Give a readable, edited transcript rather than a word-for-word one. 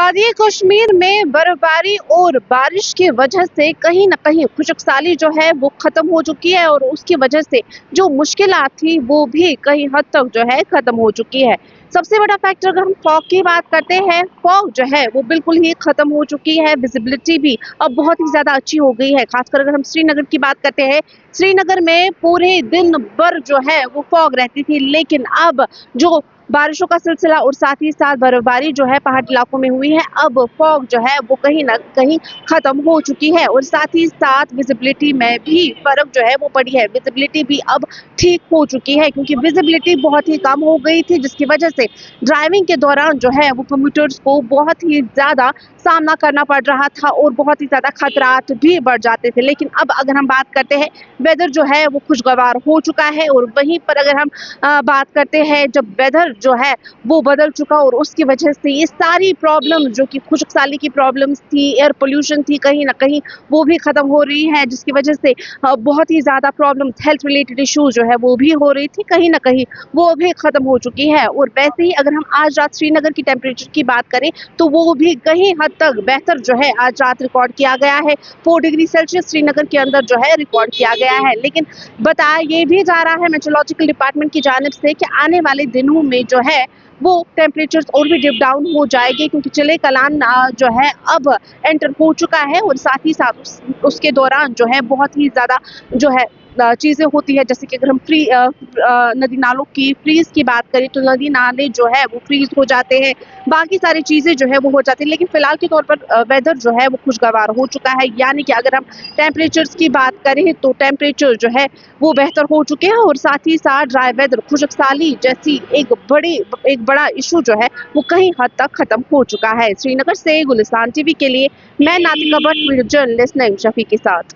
वादी कश्मीर में बर्फबारी और बारिश की वजह से कहीं न कहीं खुशकसाली जो है वो खत्म हो चुकी है और उसकी वजह से जो मुश्किलात थी वो भी कहीं हद तक जो है खत्म हो चुकी है। सबसे बड़ा फैक्टर अगर हम फॉग की बात करते हैं, फॉग जो है वो बिल्कुल ही खत्म हो चुकी है। विजिबिलिटी भी अब बहुत ही ज्यादा अच्छी हो गई है। खासकर अगर हम श्रीनगर की बात करते हैं, श्रीनगर में पूरे दिन भर जो है वो फॉग रहती थी, लेकिन अब जो बारिशों का सिलसिला और साथ ही साथ बर्फबारी जो है पहाड़ी इलाकों में हुई है, अब फॉग जो है वो कहीं ना कहीं खत्म हो चुकी है और साथ ही साथ विजिबिलिटी में भी फर्क जो है वो पड़ी है। विजिबिलिटी भी अब ठीक हो चुकी है क्योंकि विजिबिलिटी बहुत ही कम हो गई थी, जिसकी वजह से ड्राइविंग के दौरान जो है वो कम्यूटर्स को बहुत ही ज्यादा सामना करना पड़ रहा था और बहुत ही ज्यादा खतरात भी बढ़ जाते थे। लेकिन अब अगर हम बात करते हैं, वेदर जो है वो खुशगवार हो चुका है और वहीं पर अगर हम बात करते हैं, जब वेदर जो है वो बदल चुका और उसकी वजह से ये सारी प्रॉब्लम जो कि खुशकसाली की प्रॉब्लम्स थी, एयर पोल्यूशन थी, कहीं ना कहीं वो भी खत्म हो रही है, जिसकी वजह से बहुत ही ज्यादा प्रॉब्लम, हेल्थ रिलेटेड इश्यूज जो है वो भी हो रही थी, कहीं ना कहीं वो भी खत्म हो चुकी है। और वैसे ही अगर हम आज रात श्रीनगर की टेम्परेचर की बात करें तो वो भी कहीं हद तक बेहतर जो है आज रात रिकॉर्ड किया गया है। 4 डिग्री सेल्सियस श्रीनगर के अंदर जो है रिकॉर्ड किया गया है। लेकिन बताया ये भी जा रहा है मेट्रोलॉजिकल डिपार्टमेंट की जानिब से कि आने वाले दिनों में जो है वो टेम्परेचर और भी डिप डाउन हो जाएगी, क्योंकि चिले कलान जो है अब एंटर हो चुका है और साथ ही साथ उसके दौरान जो है बहुत ही ज्यादा जो है चीजें होती है। जैसे कि अगर हम नदी नालों की फ्रीज की बात करें तो नदी नाले जो है वो फ्रीज हो जाते हैं, बाकी सारी चीजें जो है वो हो जाती है। लेकिन फिलहाल के तौर पर वेदर जो है वो खुशगवार हो चुका है, यानी कि अगर हम टेम्परेचर्स की बात करें तो टेम्परेचर जो है वो बेहतर हो चुके हैं और साथ ही साथ ड्राई वेदर, खुशकसाली जैसी एक बड़ा इशू जो है वो कहीं हद तक खत्म हो चुका है। श्रीनगर से गुलिस्तान टीवी के लिए मैं नातिका भट्ट, वीडियो जर्नलिस्ट नईम शफी के साथ।